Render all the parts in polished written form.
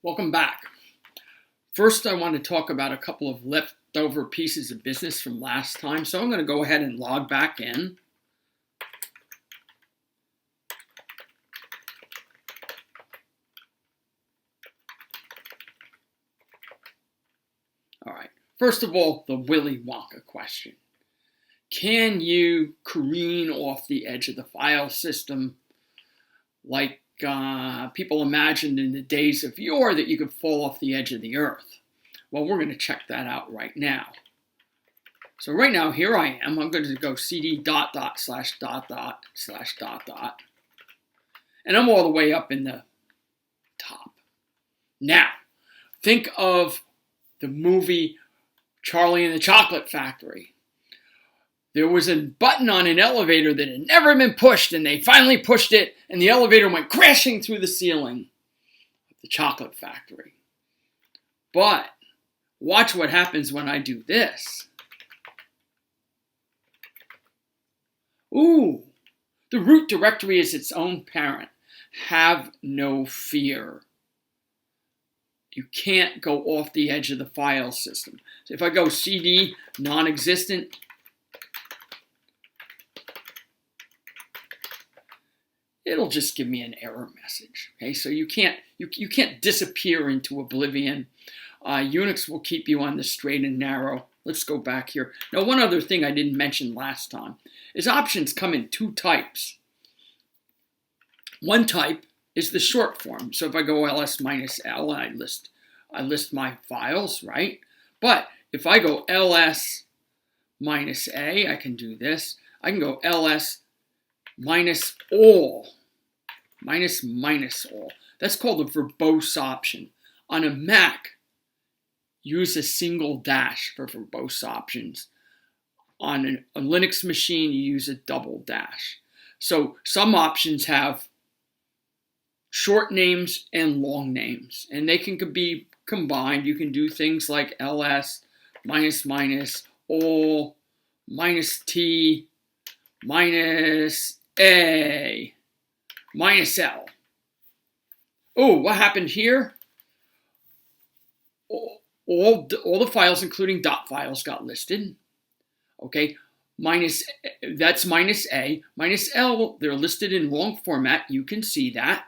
Welcome back. First, I want to talk about a couple of leftover pieces of business from last time. So I'm going to go ahead and log back in. All right. First of all, the Willy Wonka question. Can you careen off the edge of the file system like people imagined in the days of yore that you could fall off the edge of the earth? Well, we're going to check that out right now. So right now, here I am. I'm going to go cd .. And I'm all the way up in the top. Now, think of the movie Charlie and the Chocolate Factory. There was a button on an elevator that had never been pushed, and they finally pushed it, and the elevator went crashing through the ceiling of the chocolate factory. But watch what happens when I do this. Ooh, the root directory is its own parent. Have no fear. You can't go off the edge of the file system. So if I go cd non-existent, it'll just give me an error message. Okay, so you can't disappear into oblivion. Unix will keep you on the straight and narrow. Let's go back here. Now, one other thing I didn't mention last time is options come in two types. One type is the short form. So if I go ls-l, I list my files, right? But if I go ls-a, I can do this. I can go ls -all, -all. That's called the verbose option. On a Mac, use a single dash for verbose options. On a Linux machine, you use a double dash. So some options have short names and long names, and they can be combined. You can do things like ls, -all, -t, -a, -l. Oh, what happened here? All the files, including dot files, got listed. Okay, that's -a. -l, they're listed in long format. You can see that.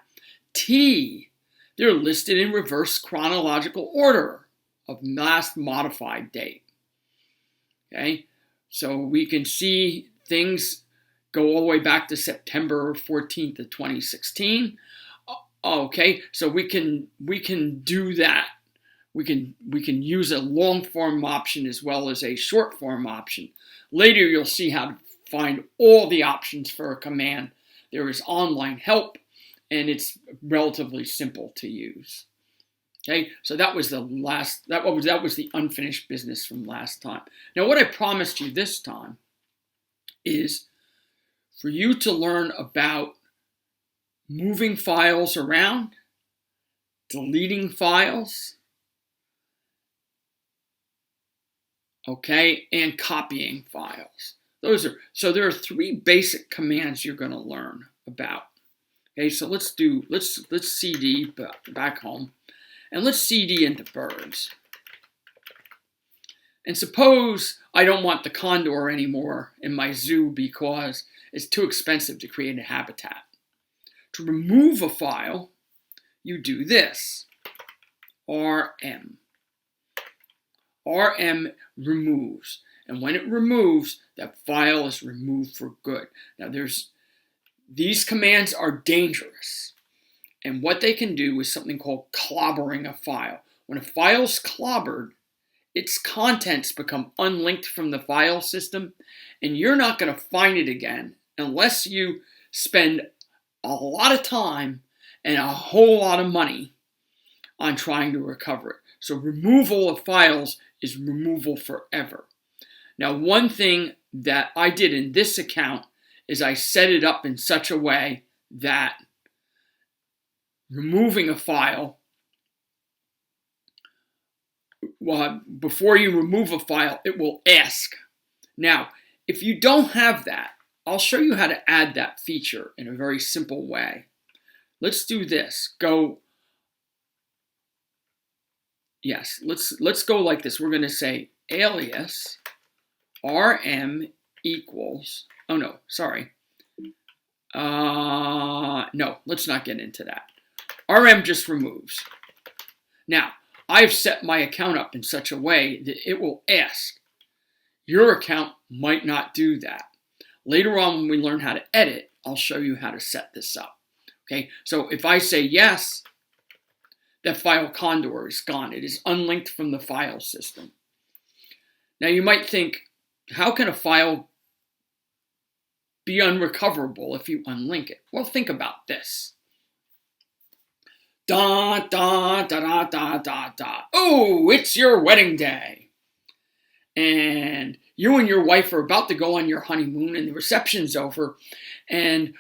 T, they're listed in reverse chronological order of last modified date. Okay, so we can see things go all the way back to September 14th of 2016. Okay, so we can do that. We can use a long form option as well as a short form option. Later, you'll see how to find all the options for a command. There is online help, and it's relatively simple to use. Okay, so that was the unfinished business from last time. Now, what I promised you this time is for you to learn about moving files around, deleting files, okay, and copying files. So there are three basic commands you're going to learn about. Okay, so let's cd back home, and let's cd into birds. And suppose I don't want the condor anymore in my zoo because it's too expensive to create a habitat. To remove a file, you do this, rm. rm removes. And when it removes, that file is removed for good. Now, these commands are dangerous. And what they can do is something called clobbering a file. When a file's clobbered, its contents become unlinked from the file system, and you're not going to find it again unless you spend a lot of time and a whole lot of money on trying to recover it. So removal of files is removal forever. Now, one thing that I did in this account is I set it up in such a way that removing a file, before you remove a file, it will ask. Now, if you don't have that, I'll show you how to add that feature in a very simple way. Let's do this. Go yes, let's go like this. We're going to say alias rm equals, oh no, sorry. No, let's not get into that. RM just removes. Now, I've set my account up in such a way that it will ask. Your account might not do that. Later on, when we learn how to edit, I'll show you how to set this up. Okay, so if I say yes, that file condor is gone. It is unlinked from the file system. Now you might think, how can a file be unrecoverable if you unlink it? Well, think about this. Da, da, da, da, da, da, da. Oh, it's your wedding day. And you and your wife are about to go on your honeymoon and the reception's over. And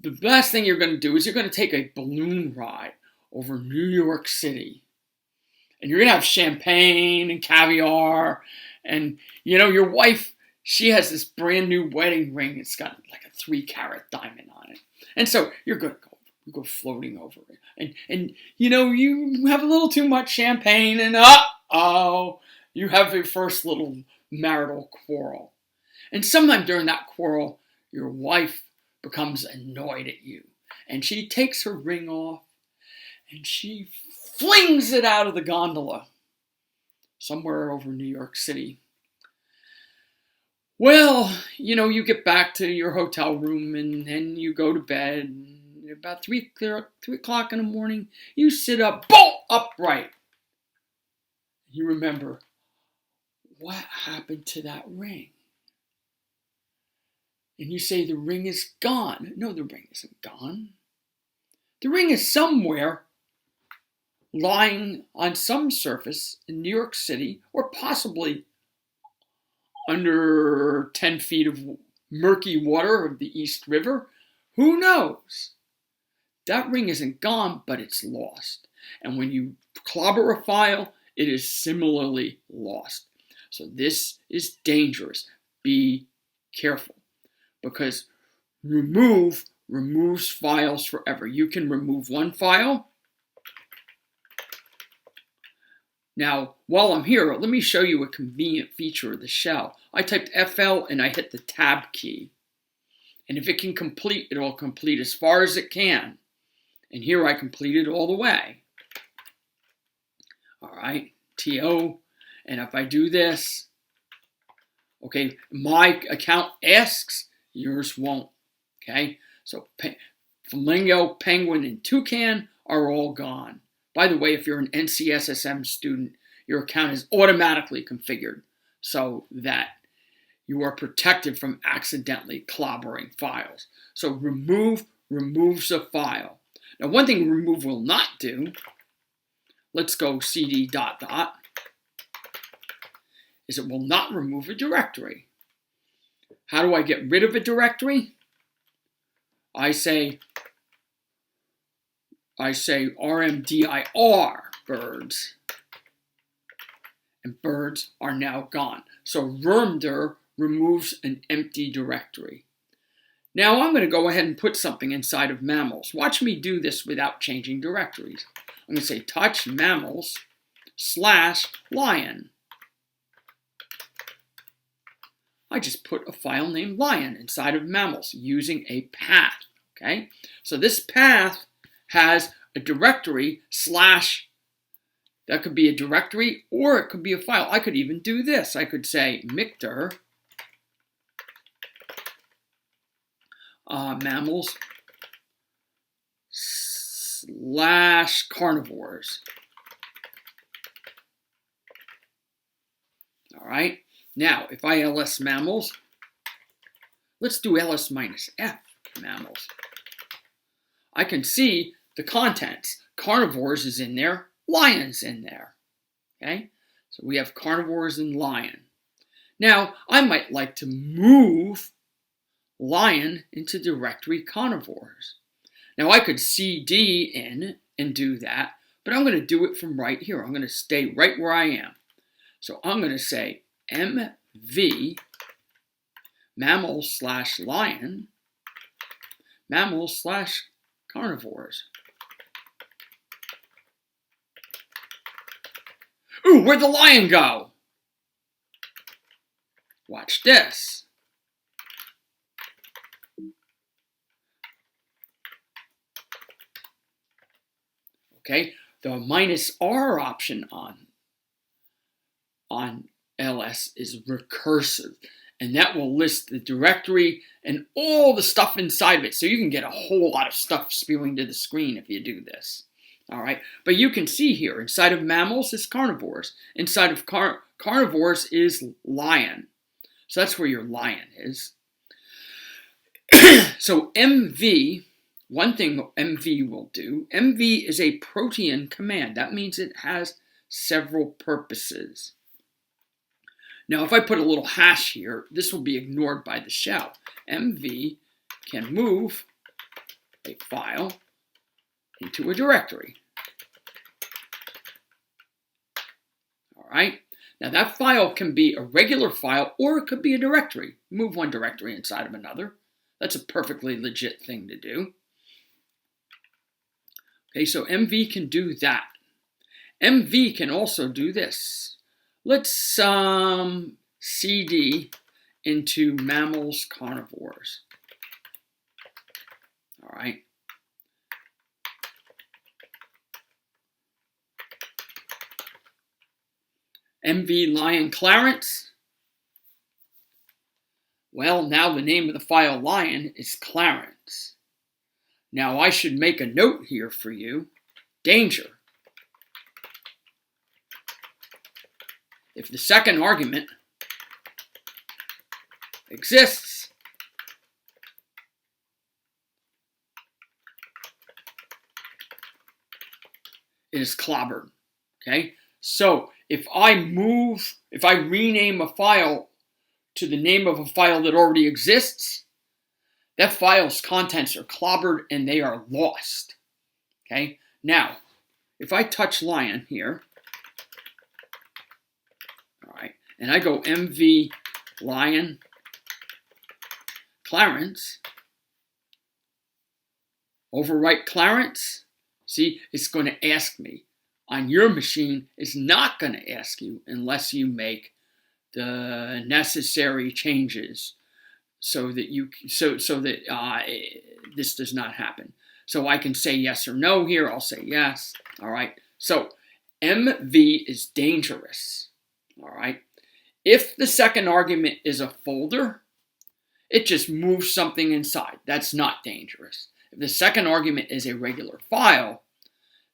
the last thing you're going to do is you're going to take a balloon ride over New York City. And you're going to have champagne and caviar. And, you know, your wife, she has this brand new wedding ring. It's got like a 3-carat diamond on it. And so you're going to go floating over it. And you know, you have a little too much champagne and uh-oh, you have your first little marital quarrel. And sometime during that quarrel, your wife becomes annoyed at you. And she takes her ring off and she flings it out of the gondola somewhere over New York City. Well, you know, you get back to your hotel room and then you go to bed. And about 3 o'clock in the morning, you sit up, bolt upright. You remember, what happened to that ring? And you say the ring is gone. No, the ring isn't gone. The ring is somewhere lying on some surface in New York City, or possibly under 10 feet of murky water of the East River. Who knows? That ring isn't gone, but it's lost. And when you clobber a file, it is similarly lost. So this is dangerous. Be careful, because remove removes files forever. You can remove one file. Now, while I'm here, let me show you a convenient feature of the shell. I typed FL and I hit the tab key. And if it can complete, it'll complete as far as it can. And here I completed all the way. All right, TO. And if I do this, okay, my account asks, yours won't. Okay, so Flamingo, Penguin, and Toucan are all gone. By the way, if you're an NCSSM student, your account is automatically configured so that you are protected from accidentally clobbering files. So remove removes a file. Now, one thing remove will not do, let's go cd ... is it will not remove a directory. How do I get rid of a directory? I say rmdir, birds. And birds are now gone. So rmdir removes an empty directory. Now I'm going to go ahead and put something inside of mammals. Watch me do this without changing directories. I'm going to say touch mammals /lion. I just put a file named lion inside of mammals using a path. Okay, so this path has a directory / that could be a directory or it could be a file. I could even do this. I could say micdir mammals /carnivores. All right. Now, if I ls mammals, let's do ls -f mammals. I can see the contents. Carnivores is in there, lions in there. Okay, so we have carnivores and lion. Now, I might like to move lion into directory carnivores. Now, I could cd in and do that, but I'm going to do it from right here. I'm going to stay right where I am. So I'm going to say mv mammals /lion mammals /carnivores. Ooh, where'd the lion go? Watch this. Okay, the -R option on ls is recursive, and that will list the directory and all the stuff inside of it, so you can get a whole lot of stuff spewing to the screen if you do this. All right, but you can see here, inside of mammals is carnivores, inside of carnivores is lion, so that's where your lion is. So MV, one thing MV will do, MV is a protean command. That means it has several purposes. Now, if I put a little hash here, this will be ignored by the shell. MV can move a file into a directory. All right. Now, that file can be a regular file, or it could be a directory. Move one directory inside of another. That's a perfectly legit thing to do. Okay, so MV can do that. MV can also do this. Let's CD into mammals, carnivores. All right. MV lion Clarence. Well, now the name of the file lion is Clarence. Now I should make a note here for you. Danger. If the second argument exists, it is clobbered. Okay? So if I rename a file to the name of a file that already exists, that file's contents are clobbered and they are lost. Okay? Now, if I touch lion here, all right, and I go MV lion Clarence, overwrite Clarence, see, it's going to ask me. On your machine, it's not going to ask you unless you make the necessary changes so that this does not happen. So I can say yes or no here. I'll say yes. All right. So MV is dangerous. All right. If the second argument is a folder, it just moves something inside. That's not dangerous. If the second argument is a regular file,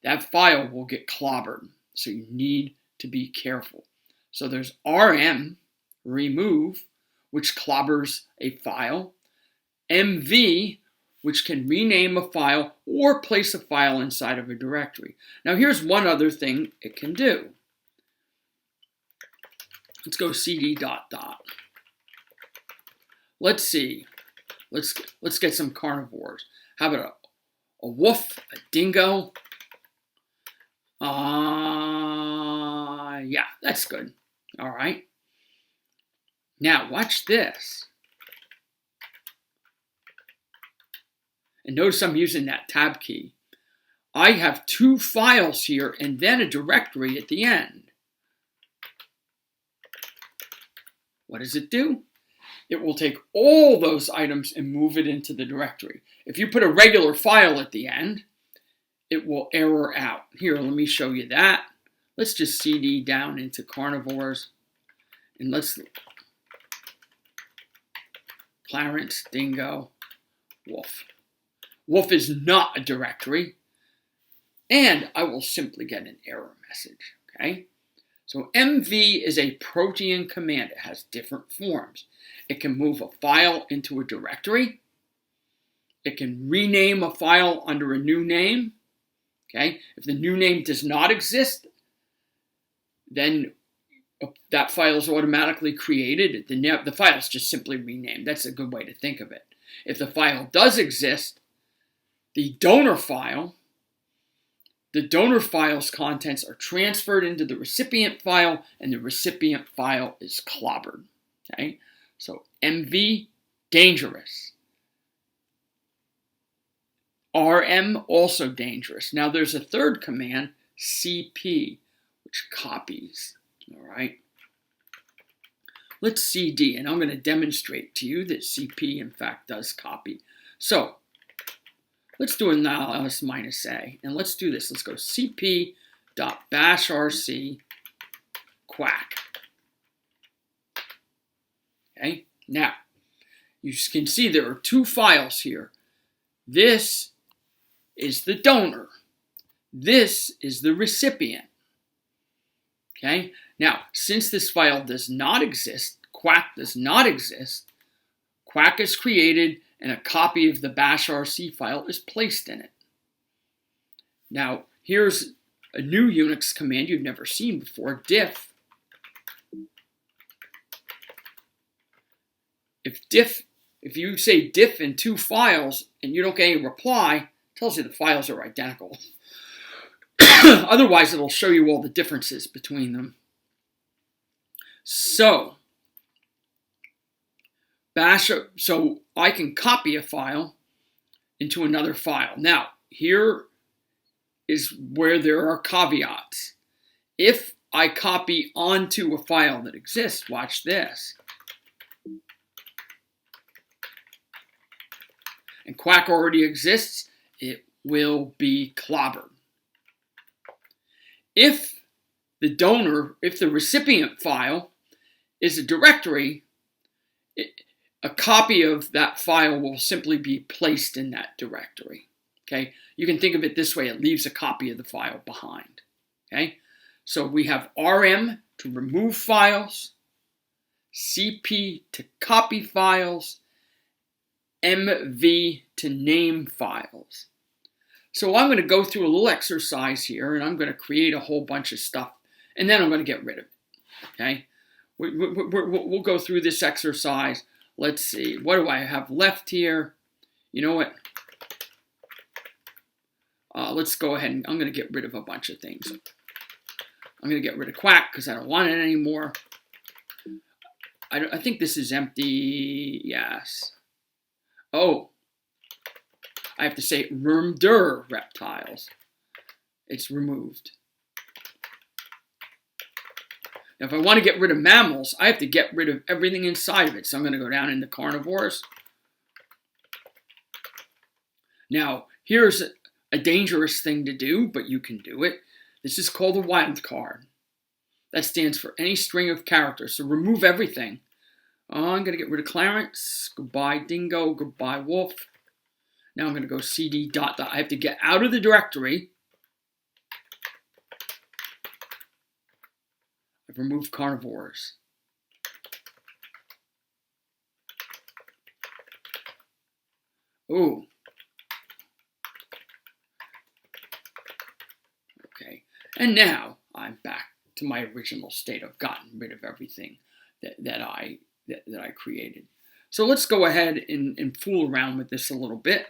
that file will get clobbered. So you need to be careful. So there's rm, remove, which clobbers a file. MV, which can rename a file or place a file inside of a directory. Now here's one other thing it can do. Let's go cd ... Let's see. Let's get some carnivores. How about a wolf, a dingo? Yeah, that's good. All right. Now watch this. And notice I'm using that tab key. I have two files here and then a directory at the end. What does it do? It will take all those items and move it into the directory. If you put a regular file at the end, it will error out. Here, let me show you that. Let's just cd down into carnivores. And let's Clarence, dingo, wolf. Wolf is not a directory. And I will simply get an error message. Okay? So MV is a protean command. It has different forms. It can move a file into a directory. It can rename a file under a new name. Okay? If the new name does not exist, then that file is automatically created. The file is just simply renamed. That's a good way to think of it. If the file does exist, the donor file's contents are transferred into the recipient file, and the recipient file is clobbered. Okay? So MV, dangerous. RM, also dangerous. Now there's a third command, CP, which copies. All right. Let's CD, and I'm going to demonstrate to you that CP in fact does copy. So let's do an ls minus a, and let's do this. Let's go cp.bashrc quack. Okay, now you can see there are two files here. This is the donor. This is the recipient. Okay, now since this file does not exist, quack does not exist, quack is created and a copy of the bashrc file is placed in it. Now here's a new Unix command you've never seen before, diff. If you say diff in two files and you don't get any reply, it tells you the files are identical. Otherwise, it'll show you all the differences between them. So I can copy a file into another file. Now, here is where there are caveats. If I copy onto a file that exists, watch this, and quack already exists, it will be clobbered. If the recipient file is a directory, a copy of that file will simply be placed in that directory. Okay, you can think of it this way: it leaves a copy of the file behind. Okay, so we have rm to remove files, cp to copy files, mv to name files. So I'm going to go through a little exercise here, and I'm going to create a whole bunch of stuff, and then I'm going to get rid of it. Okay, we'll go through this exercise. Let's see, what do I have left here? You know what? Let's go ahead and I'm going to get rid of a bunch of things. I'm going to get rid of quack because I don't want it anymore. I think this is empty. Yes. Oh, I have to say rmdir reptiles. It's removed. Now, if I want to get rid of mammals, I have to get rid of everything inside of it. So I'm going to go down into carnivores. Now, here's a dangerous thing to do, but you can do it. This is called a wildcard. That stands for any string of characters. So remove everything. I'm going to get rid of Clarence. Goodbye, Dingo. Goodbye, Wolf. Now I'm going to go cd dot. I have to get out of the directory. I've removed carnivores. Ooh. Okay. And now I'm back to my original state. I've gotten rid of everything that I created. So let's go ahead and fool around with this a little bit.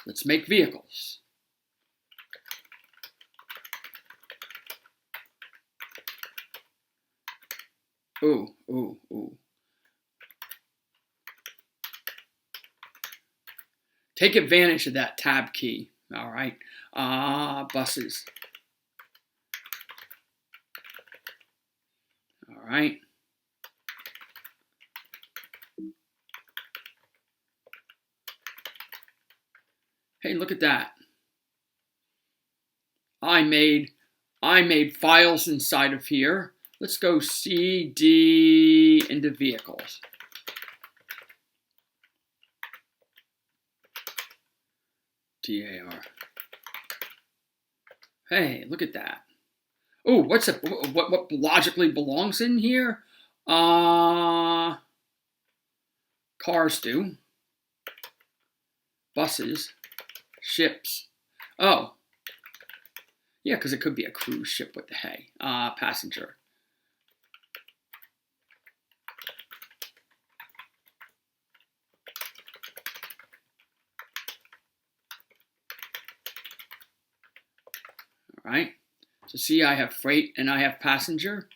Let's make vehicles. Ooh, ooh, ooh. Take advantage of that tab key. All right. Buses. All right. Hey, look at that. I made files inside of here. Let's go cd into vehicles. DAR. Hey, look at that. Oh, what logically belongs in here? Cars do. Buses. Ships. Oh. Yeah, because it could be a cruise ship. What the hey? Passenger. All right. So see, I have freight and I have passenger.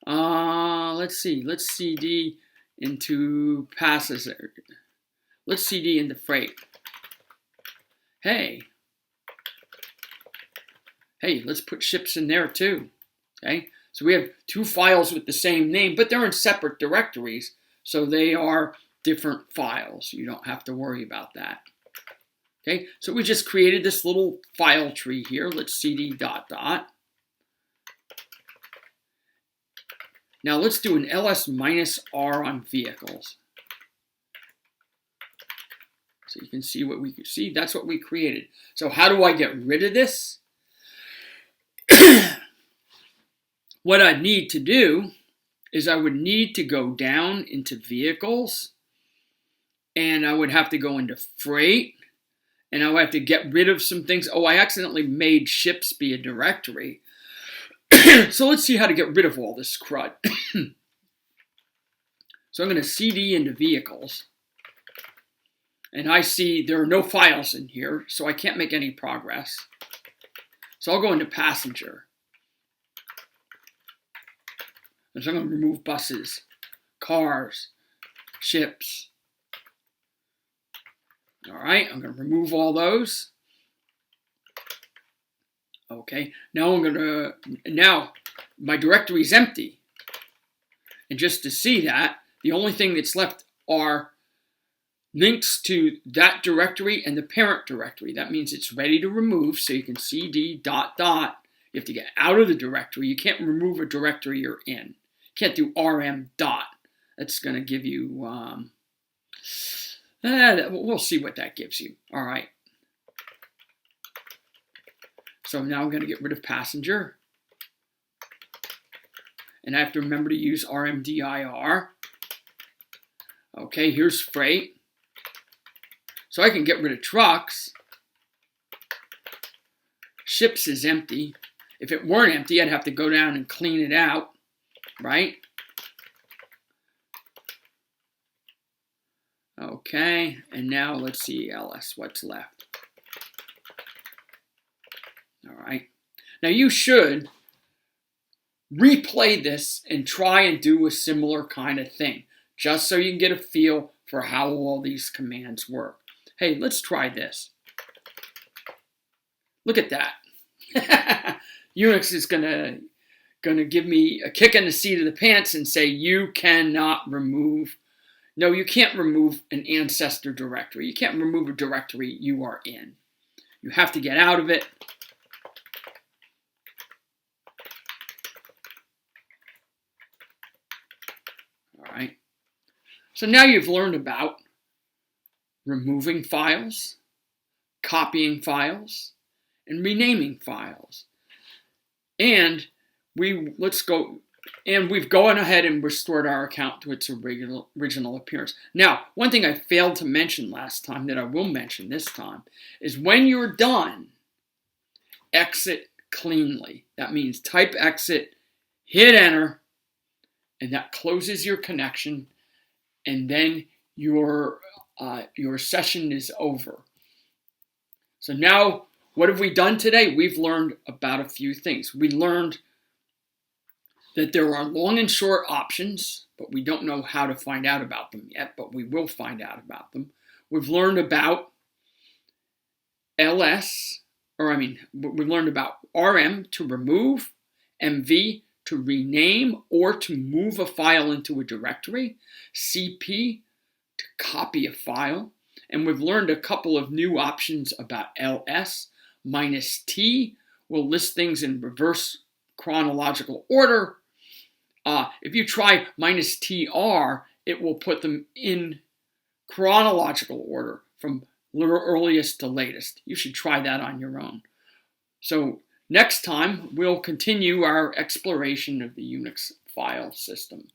Let's see. Let's cd into passenger. Let's cd into freight. Hey. Hey, let's put ships in there too. Okay, so we have two files with the same name, but they're in separate directories, so they are different files. You don't have to worry about that. Okay, so we just created this little file tree here. Let's cd ... Now let's do an ls -r on vehicles. So you can see what we see. That's what we created. So how do I get rid of this? What I need to do is I would need to go down into vehicles, and I would have to go into freight, and I would have to get rid of some things. Oh, I accidentally made ships be a directory. So let's see how to get rid of all this crud. So I'm going to cd into vehicles. And I see there are no files in here, so I can't make any progress. So I'll go into passenger. And so I'm going to remove buses, cars, ships. All right, I'm going to remove all those. Okay, now my directory is empty. And just to see that, the only thing that's left are links to that directory and the parent directory. That means it's ready to remove, so you can cd ... You have to get out of the directory. You can't remove a directory you're in. You can't do rm . That's going to give you, we'll see what that gives you. All right. So now I'm going to get rid of passenger. And I have to remember to use rmdir. Okay, here's freight. So I can get rid of trucks. Ships is empty. If it weren't empty, I'd have to go down and clean it out, right? Okay, and now let's see ls, what's left. All right. Now you should replay this and try and do a similar kind of thing, just so you can get a feel for how all these commands work. Hey, let's try this. Look at that. Unix is gonna give me a kick in the seat of the pants and say you cannot remove. No, you can't remove an ancestor directory. You can't remove a directory you are in. You have to get out of it. All right. So now you've learned about removing files, copying files, and renaming files. And we've gone ahead and restored our account to its original appearance. Now, one thing I failed to mention last time that I will mention this time is when you're done, exit cleanly. That means type exit, hit enter, and that closes your connection, and then your session is over. So now, what have we done today? We've learned about a few things. We learned that there are long and short options, but we don't know how to find out about them yet, but we will find out about them. We've learned about we learned about rm to remove, mv to rename or to move a file into a directory, cp to copy a file, and we've learned a couple of new options about ls. -t will list things in reverse chronological order. If you try -tr, it will put them in chronological order from earliest to latest. You should try that on your own. So next time, we'll continue our exploration of the Unix file system.